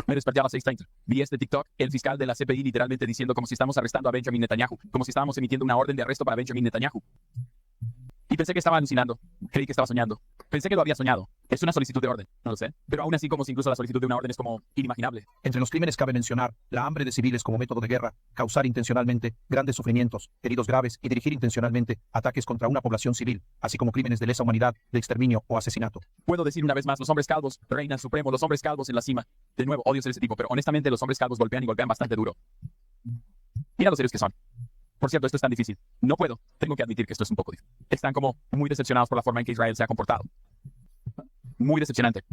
Me desperté a las 6:30. Vi este TikTok, el fiscal de la CPI literalmente diciendo como si estamos arrestando a Benjamin Netanyahu, como si estábamos emitiendo una orden de arresto para Benjamin Netanyahu. Y pensé que estaba alucinando. Creí que estaba soñando. Pensé que lo había soñado. Es una solicitud de orden, no lo sé. Pero aún así, como si incluso la solicitud de una orden es como inimaginable. Entre los crímenes cabe mencionar la hambre de civiles como método de guerra, causar intencionalmente grandes sufrimientos, heridos graves y dirigir intencionalmente ataques contra una población civil, así como crímenes de lesa humanidad, de exterminio o asesinato. Puedo decir una vez más, los hombres calvos reinan supremo, los hombres calvos en la cima. De nuevo, odio ser ese tipo, pero honestamente los hombres calvos golpean y golpean bastante duro. Mira lo serios que son. Por cierto, esto es tan difícil. No puedo. Tengo que admitir que esto es un poco difícil. Están como muy decepcionados por la forma en que Israel se ha comportado. Muy decepcionante.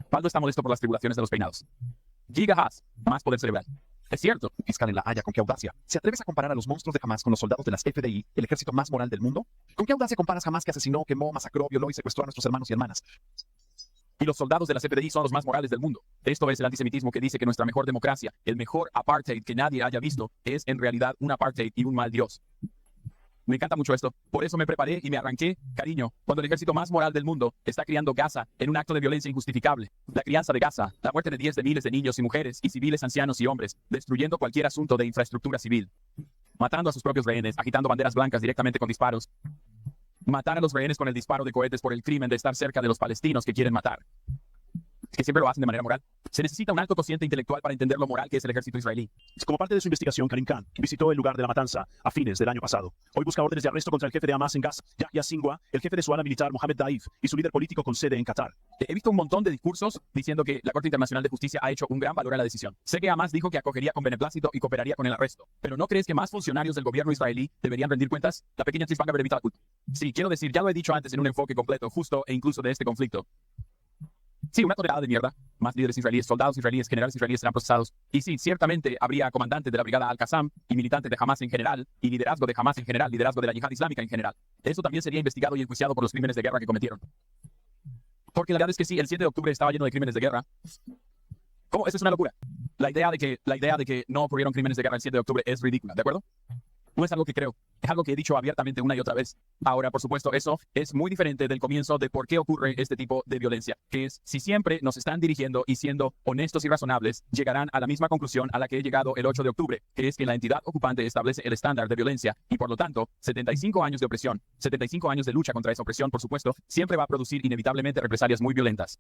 Paldo está molesto por las tribulaciones de los peinados. Giga Haas, más poder cerebral. Es cierto. Fiscal en La Haya, ¿con qué audacia? ¿Se atreves a comparar a los monstruos de Hamas con los soldados de las FDI, el ejército más moral del mundo? ¿Con qué audacia comparas Hamas que asesinó, quemó, masacró, violó y secuestró a nuestros hermanos y hermanas? Y los soldados de la CPDI son los más morales del mundo. Esto es el antisemitismo que dice que nuestra mejor democracia, el mejor apartheid que nadie haya visto, es en realidad un apartheid y un mal Dios. Me encanta mucho esto. Por eso me preparé y me arranqué, cariño, cuando el ejército más moral del mundo está criando Gaza en un acto de violencia injustificable. La crianza de Gaza, la muerte de 10 de miles de niños y mujeres y civiles ancianos y hombres, destruyendo cualquier asunto de infraestructura civil. Matando a sus propios rehenes, agitando banderas blancas directamente con disparos. Matar a los rehenes con el disparo de cohetes por el crimen de estar cerca de los palestinos que quieren matar. Que siempre lo hacen de manera moral. Se necesita un alto cociente intelectual para entender lo moral que es el ejército israelí. Como parte de su investigación, Karim Khan visitó el lugar de la matanza a fines del año pasado. Hoy busca órdenes de arresto contra el jefe de Hamas en Gaza, Yahya Sinwar, el jefe de su ala militar, Mohammed Daif, y su líder político con sede en Qatar. He visto un montón de discursos diciendo que la Corte Internacional de Justicia ha hecho un gran valor a la decisión. Sé que Hamas dijo que acogería con beneplácito y cooperaría con el arresto. Pero ¿no crees que más funcionarios del gobierno israelí deberían rendir cuentas? La pequeña chispanga brevita la culpa. Sí, quiero decir, ya lo he dicho antes en un enfoque completo, justo e incluso de este conflicto. Sí, una tonelada de mierda. Más líderes israelíes, soldados israelíes, generales israelíes serán procesados. Y sí, ciertamente habría comandantes de la brigada Al-Qassam y militantes de Hamas en general, y liderazgo de Hamas en general, liderazgo de la yihad islámica en general. Eso también sería investigado y enjuiciado por los crímenes de guerra que cometieron. Porque la verdad es que sí, el 7 de octubre estaba lleno de crímenes de guerra. ¿Cómo? Eso es una locura. La idea de que no ocurrieron crímenes de guerra el 7 de octubre es ridícula, ¿de acuerdo? No es algo que creo, es algo que he dicho abiertamente una y otra vez. Ahora, por supuesto, eso es muy diferente del comienzo de por qué ocurre este tipo de violencia, que es si siempre nos están dirigiendo y siendo honestos y razonables, llegarán a la misma conclusión a la que he llegado el 8 de octubre, que es que la entidad ocupante establece el estándar de violencia y por lo tanto, 75 años de opresión, 75 años de lucha contra esa opresión, por supuesto, siempre va a producir inevitablemente represalias muy violentas.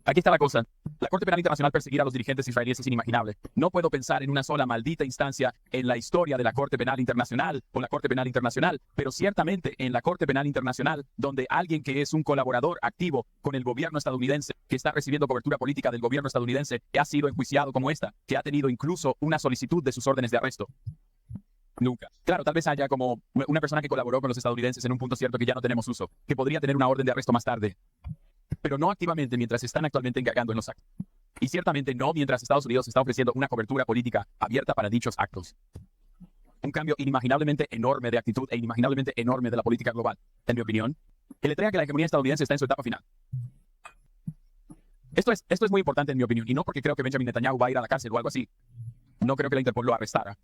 Aquí está la cosa. La Corte Penal Internacional perseguir a los dirigentes israelíes es inimaginable. No puedo pensar en una sola maldita instancia en la historia de la Corte Penal Internacional o la Corte Penal Internacional, pero ciertamente en la Corte Penal Internacional, donde alguien que es un colaborador activo con el gobierno estadounidense, que está recibiendo cobertura política del gobierno estadounidense, que ha sido enjuiciado como esta, que ha tenido incluso una solicitud de sus órdenes de arresto. Nunca. Claro, tal vez haya como una persona que colaboró con los estadounidenses en un punto cierto que ya no tenemos uso, que podría tener una orden de arresto más tarde. Pero no activamente mientras están actualmente encargando en los actos. Y ciertamente no mientras Estados Unidos está ofreciendo una cobertura política abierta para dichos actos. Un cambio inimaginablemente enorme de actitud e inimaginablemente enorme de la política global, en mi opinión, que le trae a que la hegemonía estadounidense está en su etapa final. Esto es muy importante en mi opinión, y no porque creo que Benjamin Netanyahu va a ir a la cárcel o algo así. No creo que la Interpol lo arrestara.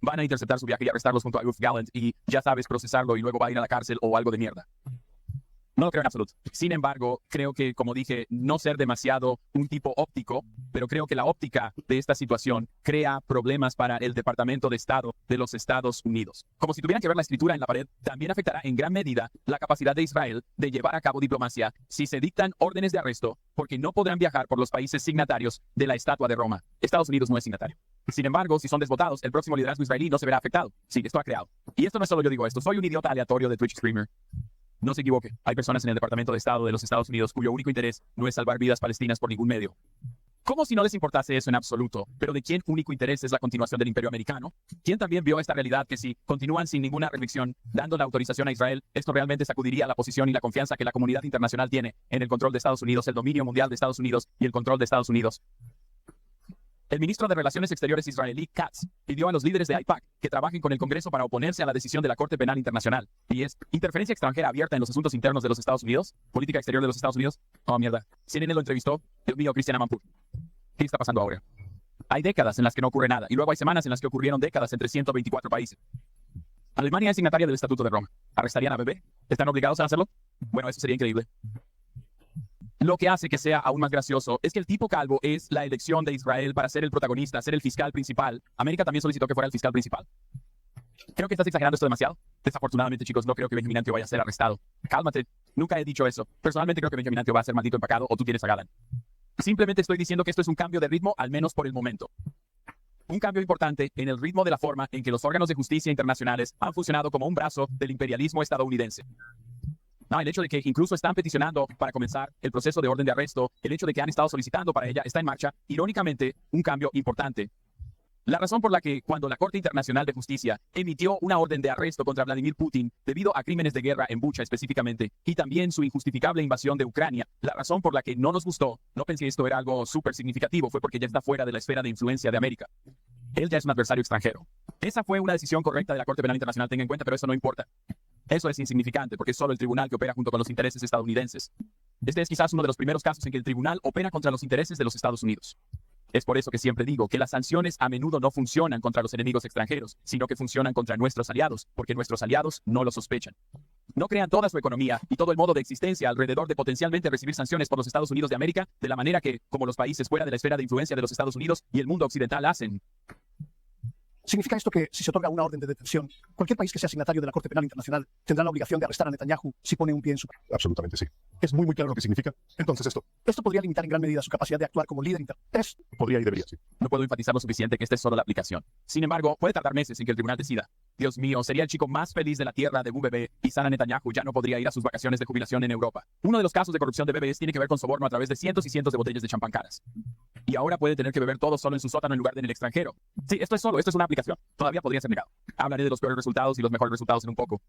Van a interceptar su viaje y arrestarlos junto a Yoav Gallant y, ya sabes, procesarlo y luego va a ir a la cárcel o algo de mierda. No lo creo en absoluto. Sin embargo, creo que, como dije, no ser demasiado un tipo óptico, pero creo que la óptica de esta situación crea problemas para el Departamento de Estado de los Estados Unidos. Como si tuvieran que ver la escritura en la pared, también afectará en gran medida la capacidad de Israel de llevar a cabo diplomacia si se dictan órdenes de arresto, porque no podrán viajar por los países signatarios de la Estatua de Roma. Estados Unidos no es signatario. Sin embargo, si son desvotados, el próximo liderazgo israelí no se verá afectado. Sí, esto ha creado. Y esto no es solo yo digo esto, soy un idiota aleatorio de Twitch Streamer. No se equivoque, hay personas en el Departamento de Estado de los Estados Unidos cuyo único interés no es salvar vidas palestinas por ningún medio. Como si no les importase eso en absoluto, pero de quién único interés es la continuación del imperio americano. ¿Quién también vio esta realidad que si continúan sin ninguna restricción, dando la autorización a Israel, esto realmente sacudiría la posición y la confianza que la comunidad internacional tiene en el control de Estados Unidos, el dominio mundial de Estados Unidos y el control de Estados Unidos? El ministro de Relaciones Exteriores israelí, Katz, pidió a los líderes de AIPAC que trabajen con el Congreso para oponerse a la decisión de la Corte Penal Internacional. Y es interferencia extranjera abierta en los asuntos internos de los Estados Unidos, política exterior de los Estados Unidos. Oh, mierda. CNN lo entrevistó. Dios mío, Cristian Amanpour. ¿Qué está pasando ahora? Hay décadas en las que no ocurre nada, y luego hay semanas en las que ocurrieron décadas entre 124 países. Alemania es signataria del Estatuto de Roma. ¿Arrestarían a Bebé? ¿Están obligados a hacerlo? Bueno, eso sería increíble. Lo que hace que sea aún más gracioso es que el tipo calvo es la elección de Israel para ser el protagonista, ser el fiscal principal. América también solicitó que fuera el fiscal principal. Creo que estás exagerando esto demasiado. Desafortunadamente, chicos, no creo que Benjamin Antio vaya a ser arrestado. Cálmate. Nunca he dicho eso. Personalmente creo que Benjamin Antio va a ser maldito empacado o tú tienes a Galán. Simplemente estoy diciendo que esto es un cambio de ritmo, al menos por el momento. Un cambio importante en el ritmo de la forma en que los órganos de justicia internacionales han funcionado como un brazo del imperialismo estadounidense. No, el hecho de que incluso están peticionando para comenzar el proceso de orden de arresto, el hecho de que han estado solicitando para ella está en marcha, irónicamente, un cambio importante. La razón por la que cuando la Corte Internacional de Justicia emitió una orden de arresto contra Vladimir Putin debido a crímenes de guerra en Bucha específicamente y también su injustificable invasión de Ucrania, la razón por la que no nos gustó, no pensé que esto era algo súper significativo, fue porque ya está fuera de la esfera de influencia de América. Él ya es un adversario extranjero. Esa fue una decisión correcta de la Corte Penal Internacional, tenga en cuenta, pero eso no importa. Eso es insignificante porque es solo el tribunal que opera junto con los intereses estadounidenses. Este es quizás uno de los primeros casos en que el tribunal opera contra los intereses de los Estados Unidos. Es por eso que siempre digo que las sanciones a menudo no funcionan contra los enemigos extranjeros, sino que funcionan contra nuestros aliados, porque nuestros aliados no lo sospechan. No crean toda su economía y todo el modo de existencia alrededor de potencialmente recibir sanciones por los Estados Unidos de América de la manera que, como los países fuera de la esfera de influencia de los Estados Unidos y el mundo occidental hacen. ¿Significa esto que si se otorga una orden de detención, cualquier país que sea signatario de la Corte Penal Internacional tendrá la obligación de arrestar a Netanyahu si pone un pie en su... Absolutamente sí. Es muy claro lo que significa. Entonces Esto podría limitar en gran medida su capacidad de actuar como líder internacional. podría y debería, sí. No puedo enfatizar lo suficiente que esta es solo la aplicación. Sin embargo, puede tardar meses en que el tribunal decida. Dios mío, sería el chico más feliz de la tierra de BBB y Sara Netanyahu ya no podría ir a sus vacaciones de jubilación en Europa. Uno de los casos de corrupción de BBS tiene que ver con soborno a través de cientos y cientos de botellas de champán caras. Y ahora puede tener que beber todo solo en su sótano en lugar de en el extranjero. Sí, esto es una aplicación. Todavía podría ser negado. Hablaré de los peores resultados y los mejores resultados en un poco.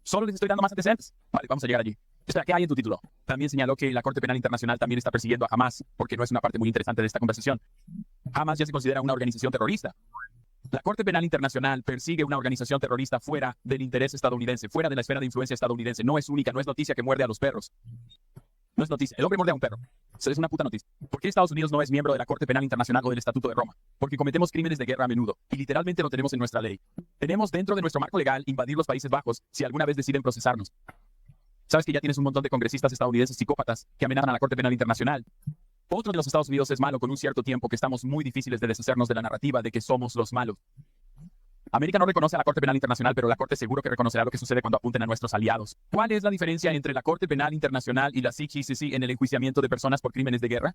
Solo les estoy dando más antecedentes. Vale, vamos a llegar allí. Espera, ¿qué hay en tu título? También señaló que la Corte Penal Internacional también está persiguiendo a Hamas, porque no es una parte muy interesante de esta conversación. Hamas ya se considera una organización terrorista. La Corte Penal Internacional persigue una organización terrorista fuera del interés estadounidense, fuera de la esfera de influencia estadounidense. No es única, no es noticia que muerde a los perros. No es noticia. El hombre muerde a un perro. Eso es una puta noticia. ¿Por qué Estados Unidos no es miembro de la Corte Penal Internacional o del Estatuto de Roma? Porque cometemos crímenes de guerra a menudo. Y literalmente lo tenemos en nuestra ley. Tenemos dentro de nuestro marco legal invadir los Países Bajos si alguna vez deciden procesarnos. Sabes que ya tienes un montón de congresistas estadounidenses psicópatas que amenazan a la Corte Penal Internacional. Otro de los Estados Unidos es malo con un cierto tiempo que estamos muy difíciles de deshacernos de la narrativa de que somos los malos. América no reconoce a la Corte Penal Internacional, pero la Corte seguro que reconocerá lo que sucede cuando apunten a nuestros aliados. ¿Cuál es la diferencia entre la Corte Penal Internacional y la CICIC en el enjuiciamiento de personas por crímenes de guerra?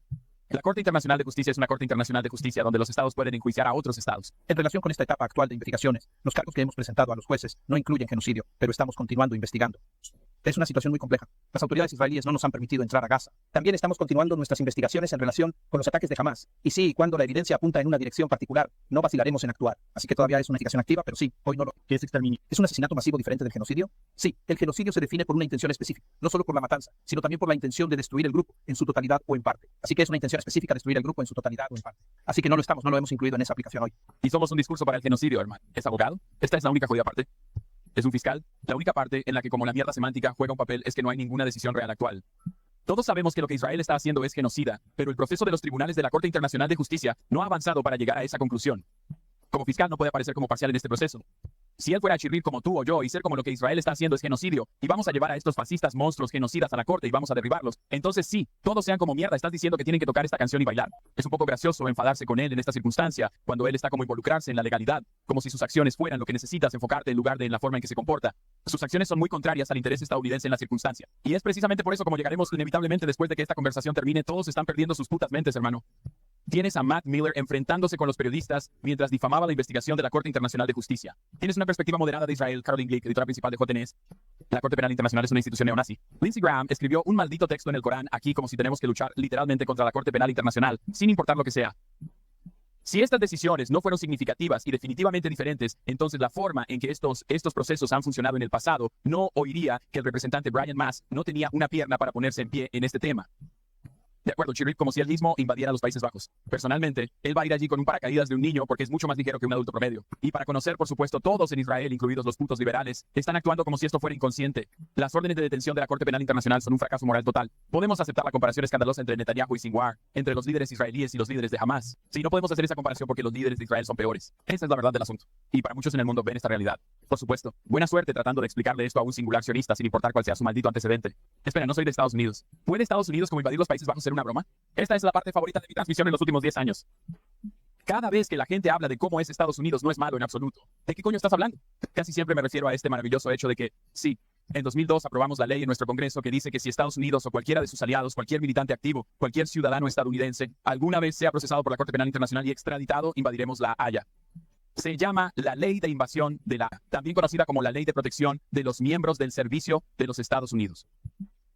La Corte Internacional de Justicia es una Corte Internacional de Justicia donde los estados pueden enjuiciar a otros estados. En relación con esta etapa actual de investigaciones, los cargos que hemos presentado a los jueces no incluyen genocidio, pero estamos continuando investigando. Es una situación muy compleja. Las autoridades israelíes no nos han permitido entrar a Gaza. También estamos continuando nuestras investigaciones en relación con los ataques de Hamas. Y sí, cuando la evidencia apunta en una dirección particular, no vacilaremos en actuar. Así que todavía es una investigación activa, pero sí, hoy no lo... ¿Qué es exterminio? ¿Es un asesinato masivo diferente del genocidio? Sí, el genocidio se define por una intención específica, no solo por la matanza, sino también por la intención de destruir el grupo en su totalidad o en parte. Así que es una intención específica destruir el grupo en su totalidad o en parte. Así que no lo hemos incluido en esa aplicación hoy. Y somos un discurso para el genocidio, hermano. ¿Es abogado? Esta es la única jodida parte. ¿Es un fiscal? La única parte en la que como la mierda semántica juega un papel es que no hay ninguna decisión real actual. Todos sabemos que lo que Israel está haciendo es genocida, pero el proceso de los tribunales de la Corte Internacional de Justicia no ha avanzado para llegar a esa conclusión. Como fiscal no puede aparecer como parcial en este proceso. Si él fuera a chirrir como tú o yo y ser como lo que Israel está haciendo es genocidio, y vamos a llevar a estos fascistas monstruos genocidas a la corte y vamos a derribarlos, entonces sí, todos sean como mierda, estás diciendo que tienen que tocar esta canción y bailar. Es un poco gracioso enfadarse con él en esta circunstancia, cuando él está como involucrarse en la legalidad, como si sus acciones fueran lo que necesitas enfocarte en lugar de en la forma en que se comporta. Sus acciones son muy contrarias al interés estadounidense en la circunstancia. Y es precisamente por eso como llegaremos inevitablemente después de que esta conversación termine, todos están perdiendo sus putas mentes, hermano. Tienes a Matt Miller enfrentándose con los periodistas mientras difamaba la investigación de la Corte Internacional de Justicia. Tienes una perspectiva moderada de Israel, Caroline Glick, editora principal de JNS. La Corte Penal Internacional es una institución neonazi. Lindsey Graham escribió un maldito texto en el Corán aquí como si tenemos que luchar literalmente contra la Corte Penal Internacional, sin importar lo que sea. Si estas decisiones no fueron significativas y definitivamente diferentes, entonces la forma en que estos procesos han funcionado en el pasado no oiría que el representante Brian Mast no tenía una pierna para ponerse en pie en este tema. De acuerdo, Chirrip, como si él mismo invadiera los Países Bajos. Personalmente, él va a ir allí con un paracaídas de un niño porque es mucho más ligero que un adulto promedio. Y para conocer, por supuesto, todos en Israel, incluidos los putos liberales, están actuando como si esto fuera inconsciente. Las órdenes de detención de la Corte Penal Internacional son un fracaso moral total. Podemos aceptar la comparación escandalosa entre Netanyahu y Sinwar, entre los líderes israelíes y los líderes de Hamas. Sí, no podemos hacer esa comparación porque los líderes de Israel son peores. Esa es la verdad del asunto. Y para muchos en el mundo ven esta realidad. Por supuesto, buena suerte tratando de explicarle esto a un singular sionista sin importar cuál sea su maldito antecedente. Espera, no soy de Estados Unidos. ¿Puede Estados Unidos como invadir los Países Bajos ser una broma? Esta es la parte favorita de mi transmisión en los últimos 10 años. Cada vez que la gente habla de cómo es Estados Unidos no es malo en absoluto. ¿De qué coño estás hablando? Casi siempre me refiero a este maravilloso hecho de que, sí, en 2002 aprobamos la ley en nuestro Congreso que dice que si Estados Unidos o cualquiera de sus aliados, cualquier militante activo, cualquier ciudadano estadounidense, alguna vez sea procesado por la Corte Penal Internacional y extraditado, invadiremos la Haya. Se llama la Ley de Invasión de la, también conocida como la Ley de Protección de los Miembros del Servicio de los Estados Unidos.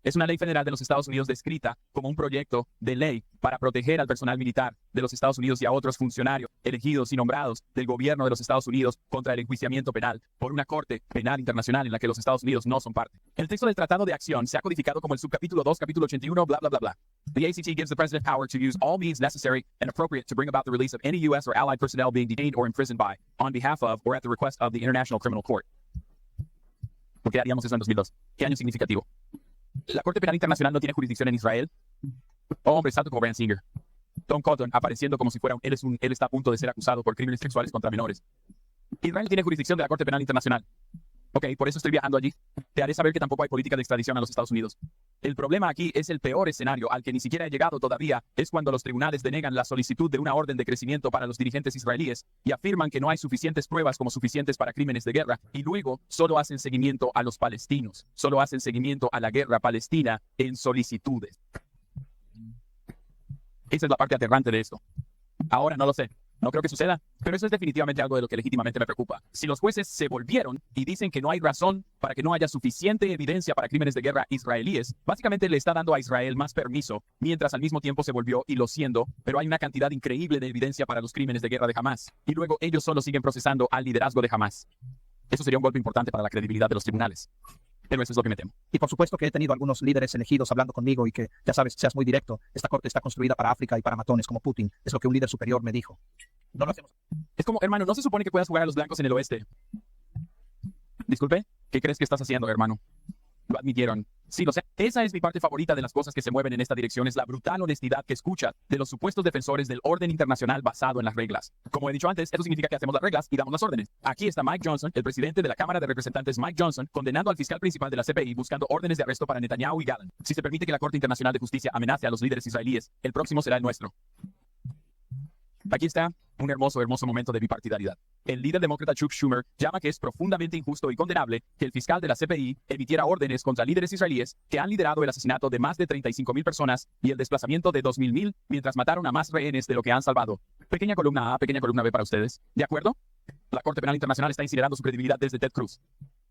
Es una ley federal de los Estados Unidos descrita como un proyecto de ley para proteger al personal militar de los Estados Unidos y a otros funcionarios elegidos y nombrados del gobierno de los Estados Unidos contra el enjuiciamiento penal por una Corte Penal Internacional en la que los Estados Unidos no son parte. El texto del Tratado de Acción se ha codificado como el subcapítulo 2, capítulo 81, bla, bla, bla, bla. The ACT gives the President power to use all means necessary and appropriate to bring about the release of any U.S. or allied personnel being detained or imprisoned by, on behalf of, or at the request of the International Criminal Court. ¿Por qué haríamos eso en 2002? ¿Qué año significativo? ¿La Corte Penal Internacional no tiene jurisdicción en Israel? Oh, hombre, salto como Brian Singer. Tom Cotton apareciendo como si fuera él está a punto de ser acusado por crímenes sexuales contra menores. Israel tiene jurisdicción de la Corte Penal Internacional. Ok, por eso estoy viajando allí. Te haré saber que tampoco hay política de extradición a los Estados Unidos. El problema aquí es el peor escenario al que ni siquiera he llegado todavía, es cuando los tribunales denegan la solicitud de una orden de crecimiento para los dirigentes israelíes y afirman que no hay suficientes pruebas como suficientes para crímenes de guerra y luego solo hacen seguimiento a los palestinos, solo hacen seguimiento a la guerra palestina en solicitudes. Esa es la parte aterrante de esto. Ahora no lo sé. No creo que suceda, pero eso es definitivamente algo de lo que legítimamente me preocupa. Si los jueces se volvieron y dicen que no hay razón para que no haya suficiente evidencia para crímenes de guerra israelíes, básicamente le está dando a Israel más permiso, mientras al mismo tiempo se volvió y lo siendo, pero hay una cantidad increíble de evidencia para los crímenes de guerra de Hamas, y luego ellos solo siguen procesando al liderazgo de Hamas. Eso sería un golpe importante para la credibilidad de los tribunales. Pero eso es lo que me temo. Y por supuesto que he tenido algunos líderes elegidos hablando conmigo y que, ya sabes, seas muy directo. Esta corte está construida para África y para matones como Putin. Es lo que un líder superior me dijo. No lo hacemos. Es como, hermano, ¿no se supone que puedas jugar a los blancos en el oeste? Disculpe, ¿qué crees que estás haciendo, hermano? Lo admitieron. Sí, lo sé. Esa es mi parte favorita de las cosas que se mueven en esta dirección, es la brutal honestidad que escucha de los supuestos defensores del orden internacional basado en las reglas. Como he dicho antes, eso significa que hacemos las reglas y damos las órdenes. Aquí está Mike Johnson, el presidente de la Cámara de Representantes Mike Johnson, condenando al fiscal principal de la CPI buscando órdenes de arresto para Netanyahu y Gallant. Si se permite que la Corte Internacional de Justicia amenace a los líderes israelíes, el próximo será el nuestro. Aquí está un hermoso momento de bipartidariedad. El líder demócrata Chuck Schumer llama que es profundamente injusto y condenable que el fiscal de la CPI emitiera órdenes contra líderes israelíes que han liderado el asesinato de más de 35,000 personas y el desplazamiento de 2,000 mientras mataron a más rehenes de lo que han salvado. Pequeña columna A, pequeña columna B para ustedes. ¿De acuerdo? La Corte Penal Internacional está incinerando su credibilidad desde Ted Cruz.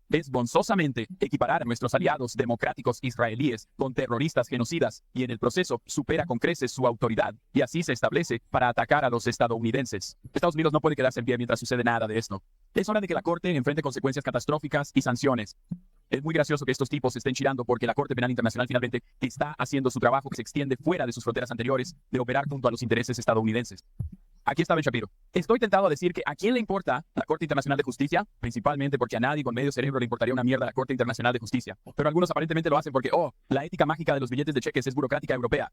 Es bonzosamente equiparar a nuestros aliados democráticos israelíes con terroristas genocidas y en el proceso supera con creces su autoridad y así se establece para atacar a los estadounidenses. Estados Unidos no puede quedarse en pie mientras sucede nada de esto. Es hora de que la Corte enfrente consecuencias catastróficas y sanciones. Es muy gracioso que estos tipos estén chirando porque la Corte Penal Internacional finalmente está haciendo su trabajo que se extiende fuera de sus fronteras anteriores de operar junto a los intereses estadounidenses. Aquí está Ben Shapiro. Estoy tentado a decir que ¿a quién le importa la Corte Internacional de Justicia? Principalmente porque a nadie con medio cerebro le importaría una mierda la Corte Internacional de Justicia. Pero algunos aparentemente lo hacen porque, la ética mágica de los billetes de cheques es burocrática europea.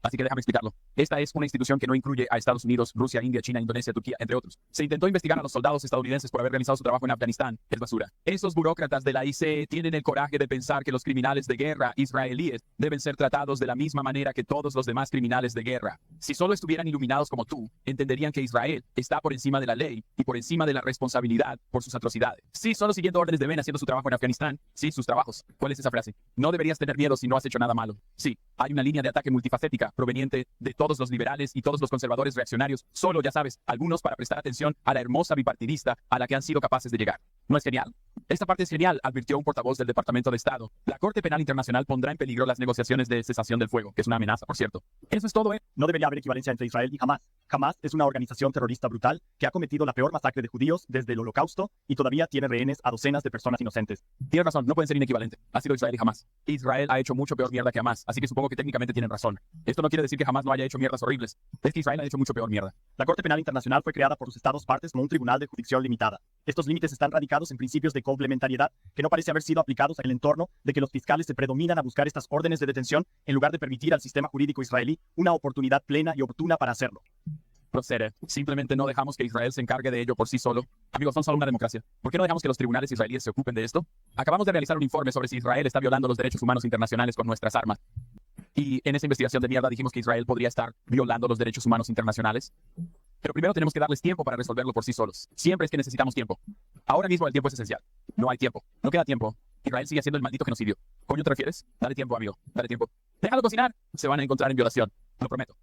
Así que déjame explicarlo. Esta es una institución que no incluye a Estados Unidos, Rusia, India, China, Indonesia, Turquía, entre otros. Se intentó investigar a los soldados estadounidenses por haber realizado su trabajo en Afganistán. Es basura. Esos burócratas de la IC tienen el coraje de pensar que los criminales de guerra israelíes deben ser tratados de la misma manera que todos los demás criminales de guerra. Si solo estuvieran iluminados como tú, entenderían que Israel está por encima de la ley y por encima de la responsabilidad por sus atrocidades. Sí, solo siguiendo órdenes de Ben haciendo su trabajo en Afganistán. Sí, sus trabajos. ¿Cuál es esa frase? No deberías tener miedo si no has hecho nada malo. Sí, hay una línea de ataque multifacética proveniente de todos los liberales y todos los conservadores reaccionarios, solo, ya sabes, algunos para prestar atención a la hermosa bipartidista a la que han sido capaces de llegar. ¿No es genial? Esta parte es genial, advirtió un portavoz del Departamento de Estado. La Corte Penal Internacional pondrá en peligro las negociaciones de cesación del fuego, que es una amenaza, por cierto. Eso es todo, ¿eh? No debería haber equivalencia entre Israel y Hamas. Hamas es una organización terrorista brutal que ha cometido la peor masacre de judíos desde el Holocausto y todavía tiene rehenes a docenas de personas inocentes. Tienes razón, no pueden ser inequivalentes. Ha sido Israel y Hamas. Israel ha hecho mucho peor mierda que Hamas, así que supongo que técnicamente tienen razón. Esto Esto no quiere decir que jamás no haya hecho mierdas horribles. Es que Israel ha hecho mucho peor mierda. La Corte Penal Internacional fue creada por sus estados partes como un tribunal de jurisdicción limitada. Estos límites están radicados en principios de complementariedad que no parece haber sido aplicados en el entorno de que los fiscales se predominan a buscar estas órdenes de detención en lugar de permitir al sistema jurídico israelí una oportunidad plena y oportuna para hacerlo. Procede. Simplemente no dejamos que Israel se encargue de ello por sí solo. Amigos, son solo una democracia. ¿Por qué no dejamos que los tribunales israelíes se ocupen de esto? Acabamos de realizar un informe sobre si Israel está violando los derechos humanos internacionales con nuestras armas. Y en esa investigación de mierda dijimos que Israel podría estar violando los derechos humanos internacionales. Pero primero tenemos que darles tiempo para resolverlo por sí solos. Siempre es que necesitamos tiempo. Ahora mismo el tiempo es esencial. No hay tiempo. No queda tiempo. Israel sigue haciendo el maldito genocidio. ¿Coño te refieres? Dale tiempo, amigo. Dale tiempo. Déjalo cocinar. Se van a encontrar en violación. Lo prometo.